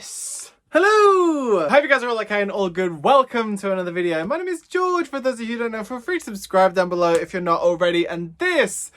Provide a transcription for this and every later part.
this. Hello! Hope you guys are all okay and all good. Welcome to another video. My name is George. For those of you who don't know, feel free to subscribe down below if you're not already. And this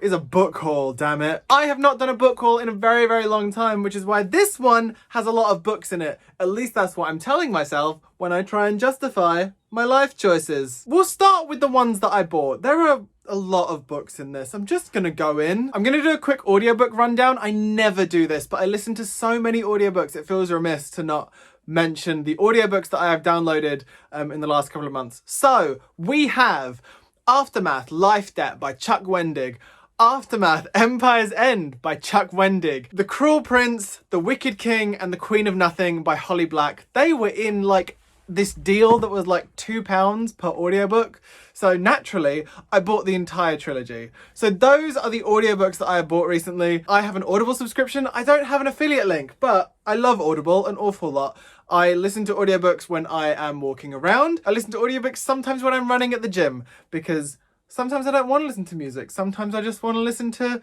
is a book haul, damn it. I have not done a book haul in a very, very long time, which is why this one has a lot of books in it. At least that's what I'm telling myself when I try and justify my life choices. We'll start with the ones that I bought. There are a lot of books in this. I'm just gonna go in. I'm gonna do a quick audiobook rundown. I never do this, but I listen to so many audiobooks, it feels remiss to not mention the audiobooks that I have downloaded in the last couple of months. So we have Aftermath, Life Debt by Chuck Wendig. Aftermath, Empire's End by Chuck Wendig. The Cruel Prince, The Wicked King, and The Queen of Nothing by Holly Black. They were in like this deal that was like £2 per audiobook. So naturally, I bought the entire trilogy. So those are the audiobooks that I have bought recently. I have an Audible subscription. I don't have an affiliate link, but I love Audible an awful lot. I listen to audiobooks when I am walking around. I listen to audiobooks sometimes when I'm running at the gym, because sometimes I don't want to listen to music. Sometimes I just want to listen to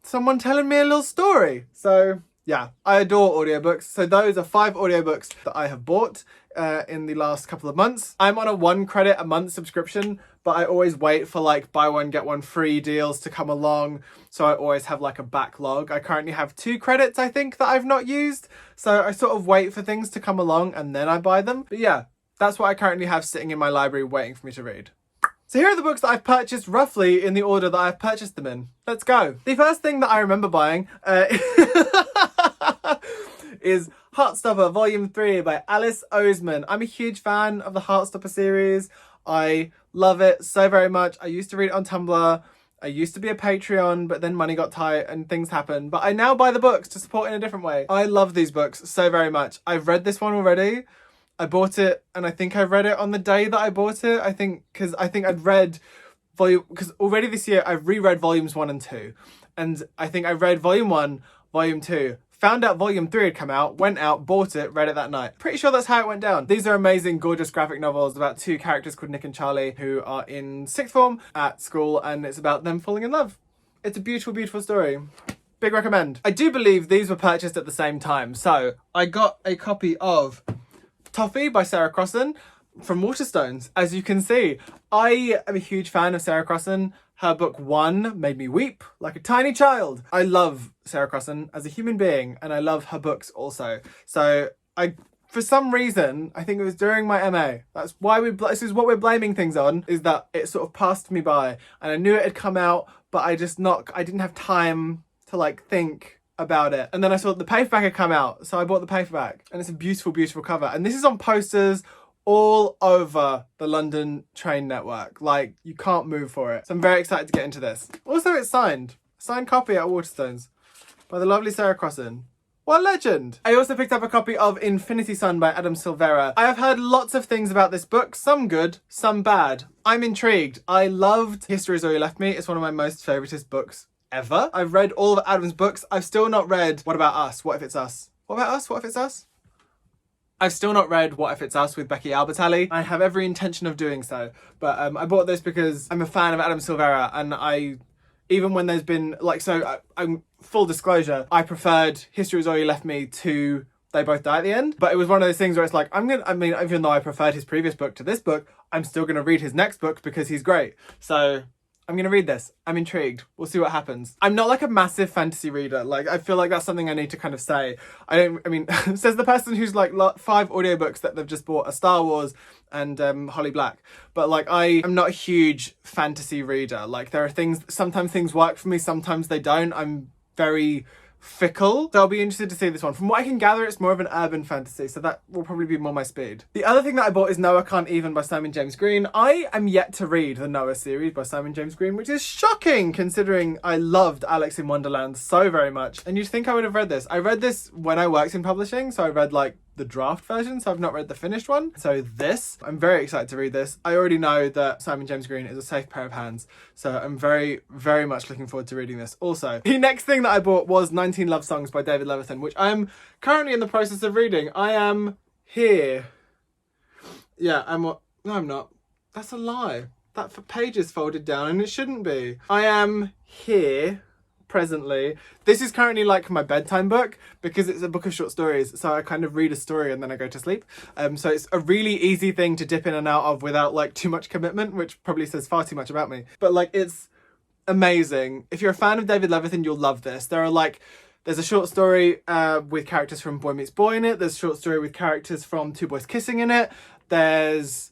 someone telling me a little story. So yeah, I adore audiobooks. So those are 5 audiobooks that I have bought in the last couple of months. I'm on a 1 credit a month subscription, but I always wait for like buy one, get one free deals to come along. So I always have like a backlog. I currently have 2 credits, I think, that I've not used. So I sort of wait for things to come along and then I buy them. But yeah, that's what I currently have sitting in my library waiting for me to read. So here are the books that I've purchased roughly in the order that I've purchased them in. Let's go. The first thing that I remember buying is Heartstopper Volume 3 by Alice Oseman. I'm a huge fan of the Heartstopper series. I love it so very much. I used to read it on Tumblr. I used to be a Patreon, but then money got tight and things happened. But I now buy the books to support in a different way. I love these books so very much. I've read this one already. I bought it and I think I read it on the day that I bought it. I think I'd read because already this year I've reread volumes 1 and 2. And I think I read volume 1, volume 2, found out volume 3 had come out, went out, bought it, read it that night. Pretty sure that's how it went down. These are amazing, gorgeous graphic novels about 2 characters called Nick and Charlie who are in 6th form at school, and it's about them falling in love. It's a beautiful, beautiful story. Big recommend. I do believe these were purchased at the same time. So I got a copy of Toffee by Sarah Crossan from Waterstones. As you can see, I am a huge fan of Sarah Crossan. Her book 1 made me weep like a tiny child. I love Sarah Crossan as a human being, and I love her books also. So for some reason, I think it was during my MA. That's why this is what we're blaming things on, is that it sort of passed me by, and I knew it had come out, but I didn't have time to like think about it. And then I saw the paperback had come out, so I bought the paperback, and it's a beautiful, beautiful cover. And this is on posters all over the London train network. Like, you can't move for it. So I'm very excited to get into this. Also, it's signed. Signed copy at Waterstones by the lovely Sarah Crossan. What a legend! I also picked up a copy of Infinity Sun by Adam Silvera. I have heard lots of things about this book, some good, some bad. I'm intrigued. I loved History Is All You Left Me. It's one of my most favouriteest books ever. I've read all of Adam's books. I've still not read What About Us? What If It's Us? What About Us? What If It's Us? I've still not read What If It's Us with Becky Albertalli. I have every intention of doing so. But I bought this because I'm a fan of Adam Silvera, and even when there's been, like, I'm full disclosure, I preferred History Is All You Left Me to They Both Die at the End. But it was one of those things where it's like, even though I preferred his previous book to this book, I'm still going to read his next book because he's great. So I'm going to read this. I'm intrigued. We'll see what happens. I'm not like a massive fantasy reader. Like, I feel like that's something I need to kind of say. Says the person who's like 5 audiobooks that they've just bought are Star Wars and Holly Black. But like, I am not a huge fantasy reader. Like, there are sometimes things work for me, sometimes they don't. I'm very fickle. So I'll be interested to see this one. From what I can gather, it's more of an urban fantasy, so that will probably be more my speed. The other thing that I bought is Noah Can't Even by Simon James Green. I am yet to read the Noah series by Simon James Green, which is shocking considering I loved Alice in Wonderland so very much. And you'd think I would have read this. I read this when I worked in publishing, so I read like the draft version, so I've not read the finished one. So I'm very excited to read this. I already know that Simon James Green is a safe pair of hands, so I'm very, very much looking forward to reading this. Also, the next thing that I bought was 19 Love Songs by David Levithan, which I am currently in the process of reading. I am here. Yeah, no, I'm not. That's a lie. That page is folded down and it shouldn't be. I am here presently. This is currently like my bedtime book because it's a book of short stories. So I kind of read a story and then I go to sleep. So it's a really easy thing to dip in and out of without like too much commitment, which probably says far too much about me. But like, it's amazing. If you're a fan of David Levithan, you'll love this. There's a short story with characters from Boy Meets Boy in it. There's a short story with characters from Two Boys Kissing in it. There's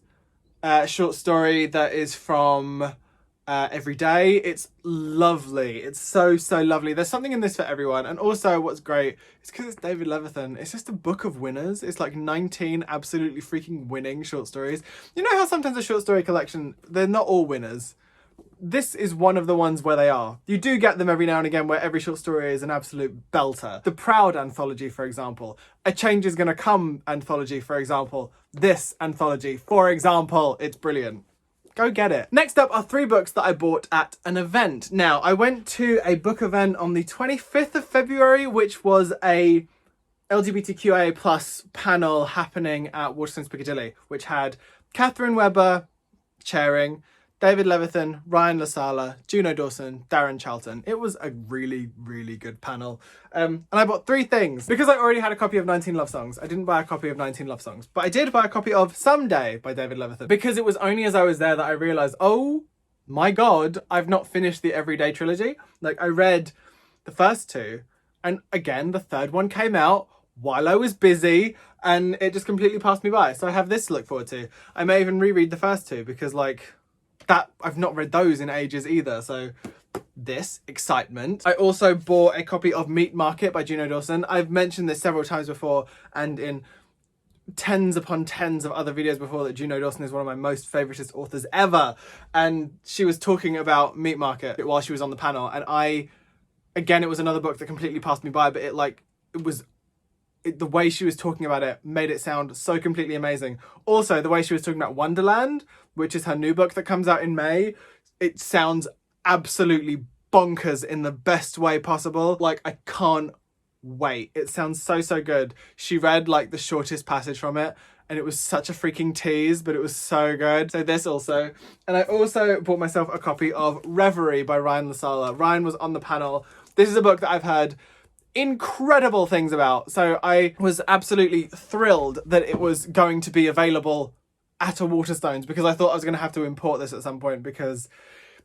a short story that is from Every Day. It's lovely. It's so, so lovely. There's something in this for everyone. And also what's great is because it's David Levithan, it's just a book of winners. It's like 19 absolutely freaking winning short stories. You know how sometimes a short story collection, they're not all winners. This is one of the ones where they are. You do get them every now and again where every short story is an absolute belter. The Proud anthology, for example. A Change Is Gonna Come anthology, for example. This anthology, for example. It's brilliant. Go get it. Next up are 3 books that I bought at an event. Now, I went to a book event on the 25th of February, which was a LGBTQIA plus panel happening at Waterstones Piccadilly, which had Catherine Webber chairing, David Levithan, Ryan LaSala, Juno Dawson, Darren Charlton. It was a really, really good panel. And I bought 3 things. Because I already had a copy of 19 Love Songs, I didn't buy a copy of 19 Love Songs. But I did buy a copy of Someday by David Levithan. Because it was only as I was there that I realised, oh my God, I've not finished the Everyday trilogy. Like, I read the first 2, and again, the third one came out while I was busy, and it just completely passed me by. So I have this to look forward to. I may even reread the first 2 because, like, that I've not read those in ages either. So this excitement. I also bought a copy of Meat Market by Juno Dawson. I've mentioned this several times before and in tens upon tens of other videos before that Juno Dawson is one of my most favoritist authors ever. And she was talking about Meat Market while she was on the panel. And again, it was another book that completely passed me by, but the way she was talking about it made it sound so completely amazing. Also, the way she was talking about Wonderland, which is her new book that comes out in May, it sounds absolutely bonkers in the best way possible. Like, I can't wait. It sounds so, so good. She read like the shortest passage from it and it was such a freaking tease, but it was so good. So this also. And I also bought myself a copy of Reverie by Ryan LaSala. Ryan was on the panel. This is a book that I've heard incredible things about. So I was absolutely thrilled that it was going to be available at a Waterstones because I thought I was going to have to import this at some point because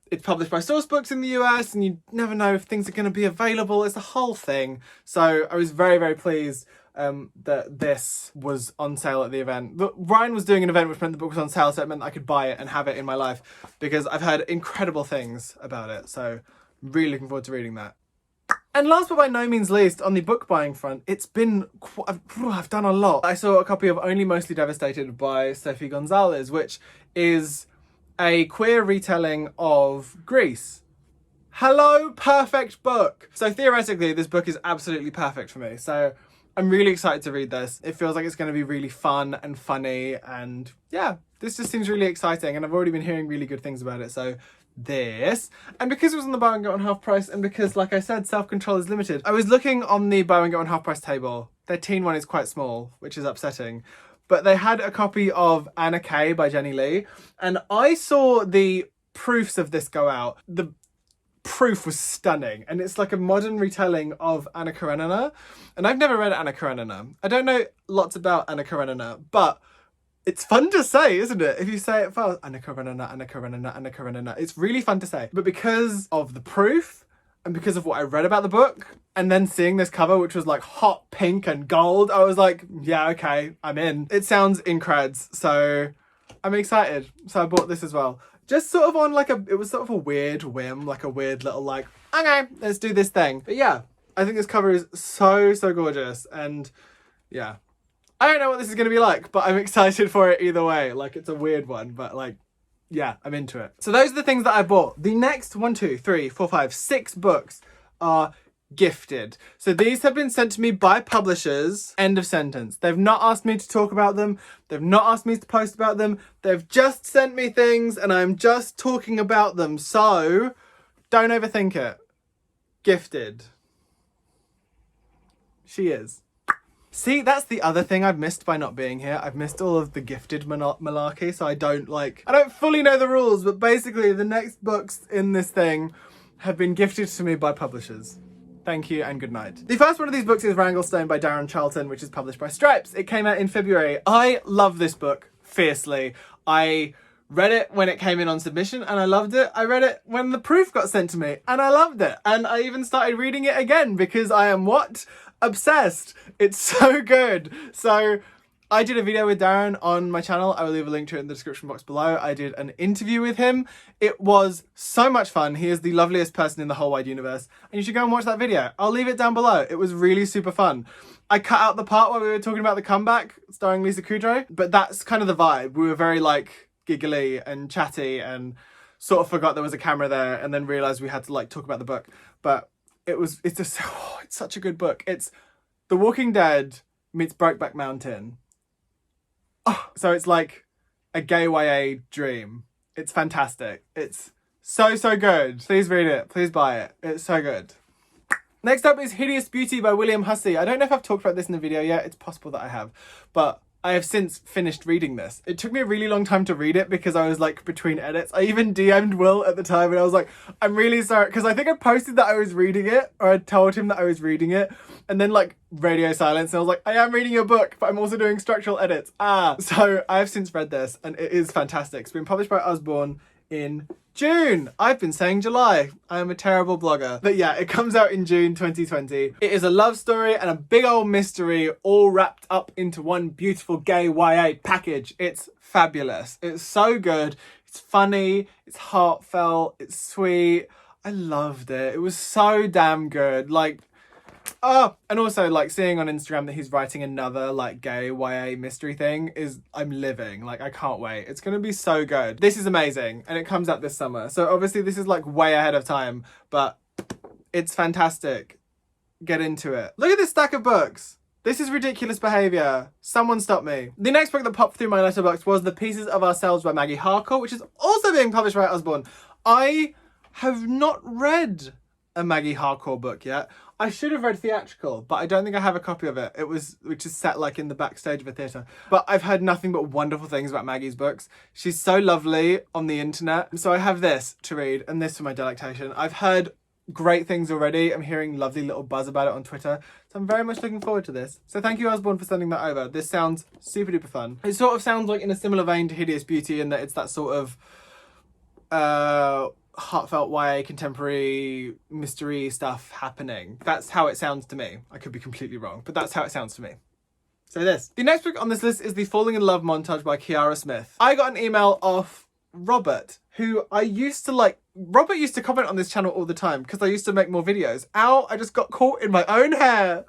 it's published by Source Books in the US and you never know if things are going to be available. It's a whole thing. So I was very, very pleased that this was on sale at the event. But Ryan was doing an event which meant the book was on sale, so it meant I could buy it and have it in my life because I've heard incredible things about it. So I'm really looking forward to reading that. And last but by no means least, on the book buying front, I've done a lot. I saw a copy of Only Mostly Devastated by Sophie Gonzalez, which is a queer retelling of Grease. Hello, perfect book. So theoretically, this book is absolutely perfect for me. So I'm really excited to read this. It feels like it's going to be really fun and funny. And yeah, this just seems really exciting. And I've already been hearing really good things about it. So this, and because it was on the buy and get one half price, and because, like I said, self-control is limited, I was looking on the buy and get one half price table. Their teen one is quite small, which is upsetting, but they had a copy of Anna Kay by Jenny Lee, and I saw the proofs of this go out. The proof was stunning, and it's like a modern retelling of Anna Karenina, and I've never read Anna Karenina. I don't know lots about Anna Karenina, but it's fun to say, isn't it? If you say it fast, Anna Karenina, Anna Karenina, Anna Karenina. It's really fun to say. But because of the proof and because of what I read about the book and then seeing this cover, which was like hot pink and gold, I was like, yeah, okay, I'm in. It sounds increds, so I'm excited. So I bought this as well. Just sort of on like it was sort of a weird whim, like a weird little like, okay, let's do this thing. But yeah, I think this cover is so, so gorgeous. And yeah. I don't know what this is going to be like, but I'm excited for it either way. Like, it's a weird one, but like, yeah, I'm into it. So those are the things that I bought. The next 6 books are gifted. So these have been sent to me by publishers. End of sentence. They've not asked me to talk about them. They've not asked me to post about them. They've just sent me things and I'm just talking about them. So don't overthink it. Gifted. She is. See, that's the other thing I've missed by not being here. I've missed all of the gifted malarkey, so I don't fully know the rules, but basically the next books in this thing have been gifted to me by publishers. Thank you and good night. The first one of these books is Wranglestone by Darren Charlton, which is published by Stripes. It came out in February. I love this book fiercely. I read it when it came in on submission and I loved it. I read it when the proof got sent to me and I loved it. And I even started reading it again because I am what? Obsessed. It's so good. So I did a video with Darren on my channel. I will leave a link to it in the description box below. I did an interview with him. It was so much fun. He is the loveliest person in the whole wide universe. And you should go and watch that video. I'll leave it down below. It was really super fun. I cut out the part where we were talking about the comeback starring Lisa Kudrow, but that's kind of the vibe. We were very like giggly and chatty and sort of forgot there was a camera there and then realized we had to like talk about the book. But it's such a good book. It's The Walking Dead meets Brokeback Mountain. Oh, so it's like a gay YA dream. It's fantastic. It's so good. Please read it. Please buy it. It's so good. Next up is Hideous Beauty by William Hussey. I don't know if I've talked about this in the video yet. It's possible that I have. But I have since finished reading this. It took me a really long time to read it because I was like between edits. I even DM'd Will at the time and I was like, I'm really sorry. Because I think I posted that I was reading it, or I told him that I was reading it. And then like radio silence. And I was like, I am reading your book, but I'm also doing structural edits. So I have since read this and it is fantastic. It's been published by Usborne in June. I've been saying July. I am a terrible blogger. But yeah, it comes out in June 2020. It is a love story and a big old mystery all wrapped up into one beautiful gay YA package. It's fabulous. It's so good. It's funny. It's heartfelt. It's sweet. I loved it. It was so damn good. Like, and also like seeing on Instagram that he's writing another like gay YA mystery thing I'm living. Like, I can't wait. It's gonna be so good. This is amazing and it comes out this summer. So obviously this is like way ahead of time, but it's fantastic. Get into it. Look at this stack of books. This is ridiculous behaviour. Someone stop me. The next book that popped through my letterbox was The Pieces of Ourselves by Maggie Harcourt, which is also being published by Usborne. I have not read a Maggie Harcourt book yet. I should have read Theatrical, but I don't think I have a copy of it. Which is set like in the backstage of a theatre. But I've heard nothing but wonderful things about Maggie's books. She's so lovely on the internet. So I have this to read and this for my delectation. I've heard great things already. I'm hearing lovely little buzz about it on Twitter. So I'm very much looking forward to this. So thank you, Usborne, for sending that over. This sounds super duper fun. It sort of sounds like in a similar vein to Hideous Beauty in that it's that sort of heartfelt YA contemporary mystery stuff happening. That's how it sounds to me. I could be completely wrong, but that's how it sounds to me. So this. The next book on this list is The Falling in Love montage by Kiara Smith. I got an email off Robert, who Robert used to comment on this channel all the time because I used to make more videos. Ow, I just got caught in my own hair.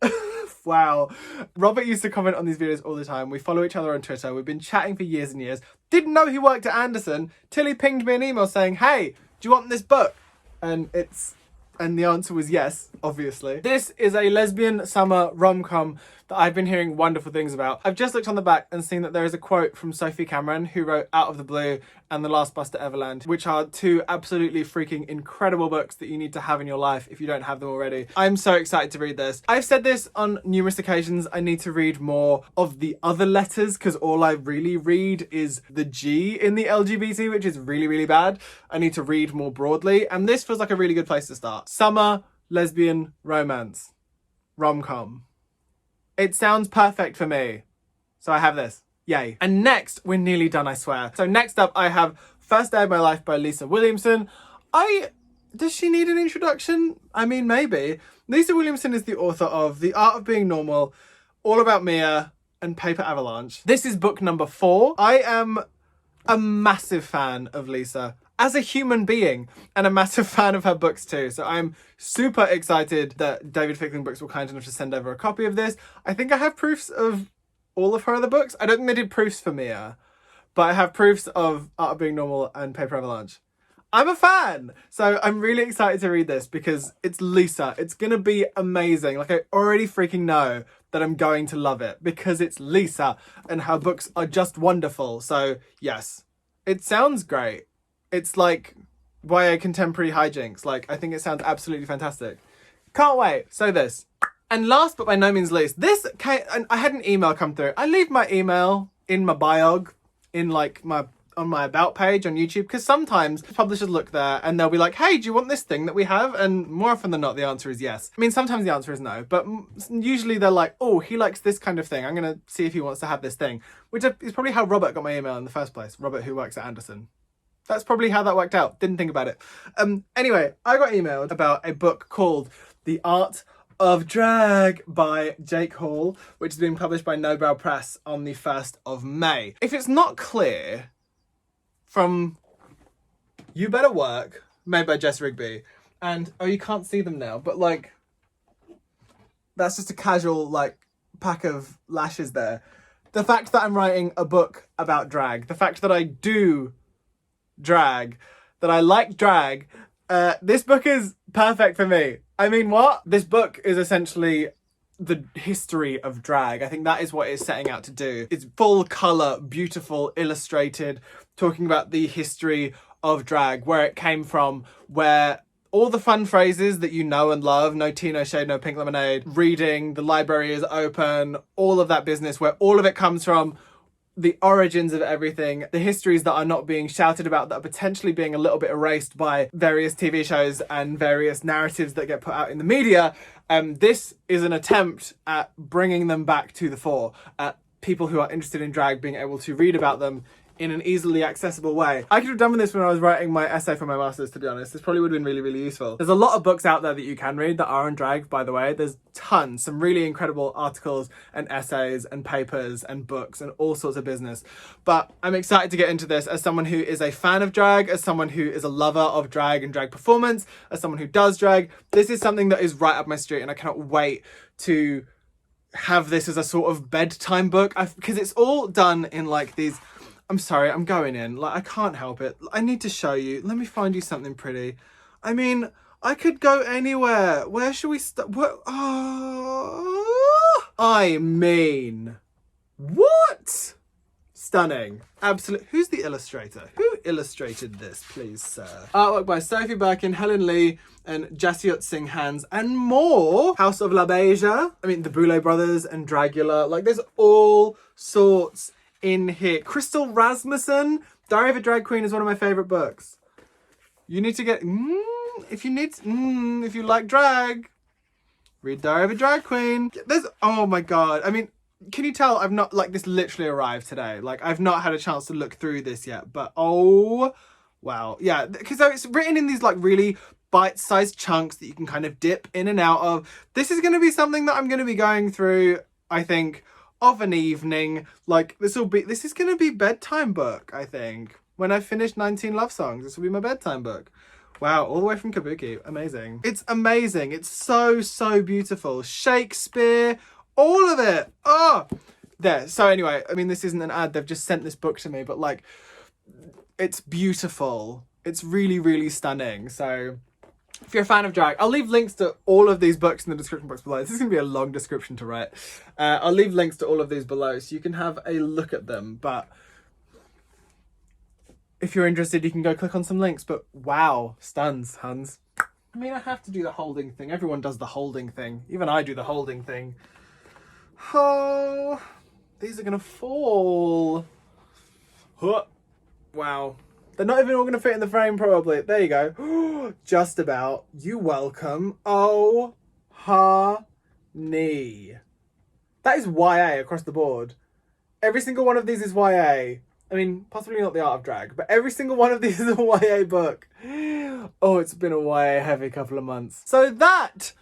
Wow. Robert used to comment on these videos all the time. We follow each other on Twitter. We've been chatting for years and years. Didn't know he worked at Anderson till he pinged me an email saying, hey, do you want this book? And the answer was yes, obviously. This is a lesbian summer rom-com that I've been hearing wonderful things about. I've just looked on the back and seen that there is a quote from Sophie Cameron, who wrote Out of the Blue and The Last Bus to Everland, which are two absolutely freaking incredible books that you need to have in your life if you don't have them already. I'm so excited to read this. I've said this on numerous occasions. I need to read more of the other letters because all I really read is the G in the LGBT, which is really, really bad. I need to read more broadly, and this feels like a really good place to start. Summer lesbian romance rom-com. It sounds perfect for me. So I have this. Yay. And next, we're nearly done, I swear. So next up, I have First Day of My Life by Lisa Williamson. Does she need an introduction? I mean, maybe. Lisa Williamson is the author of The Art of Being Normal, All About Mia, and Paper Avalanche. This is book number 4. I am a massive fan of Lisa as a human being and a massive fan of her books too. So I'm super excited that David Fickling Books were kind enough to send over a copy of this. I think I have proofs of all of her other books. I don't think they did proofs for Mia, but I have proofs of Art of Being Normal and Paper Avalanche. I'm a fan! So I'm really excited to read this because it's Lisa. It's gonna be amazing. Like, I already freaking know that I'm going to love it because it's Lisa and her books are just wonderful. So yes, it sounds great. It's like YA contemporary hijinks. Like, I think it sounds absolutely fantastic. Can't wait. So this. And last but by no means least, I had an email come through. I leave my email in my biog, in like my on my about page on YouTube, because sometimes publishers look there and they'll be like, hey, do you want this thing that we have? And more often than not, the answer is yes. I mean, sometimes the answer is no, but usually they're like, oh, he likes this kind of thing. I'm going to see if he wants to have this thing, which is probably how Robert got my email in the first place. Robert, who works at Anderson. That's probably how that worked out. Didn't think about it. Anyway, I got emailed about a book called The Art of Drag by Jake Hall, which is being published by Nobel Press on the 1st of May. If it's not clear from You Better Work, made by Jess Rigby, and, oh, you can't see them now, but like, that's just a casual, like, pack of lashes there. The fact that I'm writing a book about drag, the fact that I do drag, that I like drag, this book is perfect for me. I mean, what? This book is essentially the history of drag. I think that is what it's setting out to do. It's full colour, beautiful, illustrated, talking about the history of drag, where it came from, where all the fun phrases that you know and love, no tea, no shade, no pink lemonade, reading, the library is open, all of that business, where all of it comes from, the origins of everything, the histories that are not being shouted about, that are potentially being a little bit erased by various TV shows and various narratives that get put out in the media. This is an attempt at bringing them back to the fore, at people who are interested in drag being able to read about them in an easily accessible way. I could have done with this when I was writing my essay for my master's, to be honest. This probably would have been really, really useful. There's a lot of books out there that you can read that are on drag, by the way. There's tons, some really incredible articles and essays and papers and books and all sorts of business. But I'm excited to get into this as someone who is a fan of drag, as someone who is a lover of drag and drag performance, as someone who does drag. This is something that is right up my street, and I cannot wait to have this as a sort of bedtime book, because it's all done in like these... I'm sorry, I'm going in. Like, I can't help it. I need to show you. Let me find you something pretty. I mean, I could go anywhere. Where should we start? What? Oh, I mean, what? Stunning. Absolute. Who's the illustrator? Who illustrated this, please, sir? Artwork by Sophie Birkin, Helen Lee, and Jasiot Singh Hans, and more. House of La Beija. I mean, the Boulet Brothers and Dragula. Like, there's all sorts in here. Crystal Rasmussen, Diary of a Drag Queen is one of my favourite books. You need to get, if you like drag, read Diary of a Drag Queen. There's, oh my God. I mean, can you tell I've not, like, this literally arrived today. Like, I've not had a chance to look through this yet, but oh, wow. Yeah, because it's written in these, like, really bite-sized chunks that you can kind of dip in and out of. This is going to be something that I'm going to be going through, I think, of an evening. Like, this is gonna be bedtime book, I think. When I finish 19 Love Songs, this will be my bedtime book. Wow, all the way from Kabuki. Amazing. It's amazing. It's so, so beautiful. Shakespeare, all of it. Oh, there. So anyway, I mean, this isn't an ad. They've just sent this book to me, but like, it's beautiful. It's really, really stunning. So if you're a fan of drag, I'll leave links to all of these books in the description box below. This is going to be a long description to write. I'll leave links to all of these below so you can have a look at them. But if you're interested, you can go click on some links. But wow, stuns, Hans. I mean, I have to do the holding thing. Everyone does the holding thing. Even I do the holding thing. Oh, these are going to fall. Huh. Wow. They're not even all going to fit in the frame, probably. There you go. Just about. You welcome. Oh, honey. That is YA across the board. Every single one of these is YA. I mean, possibly not The Art of Drag, but every single one of these is a YA book. Oh, it's been a YA heavy couple of months. So that,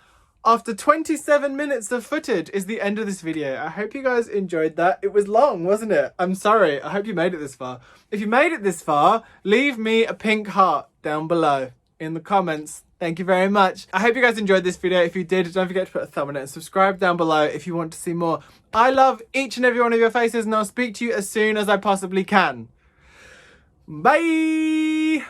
after 27 minutes of footage, is the end of this video. I hope you guys enjoyed that. It was long, wasn't it? I'm sorry. I hope you made it this far. If you made it this far, leave me a pink heart down below in the comments. Thank you very much. I hope you guys enjoyed this video. If you did, don't forget to put a thumb on it and subscribe down below if you want to see more. I love each and every one of your faces, and I'll speak to you as soon as I possibly can. Bye!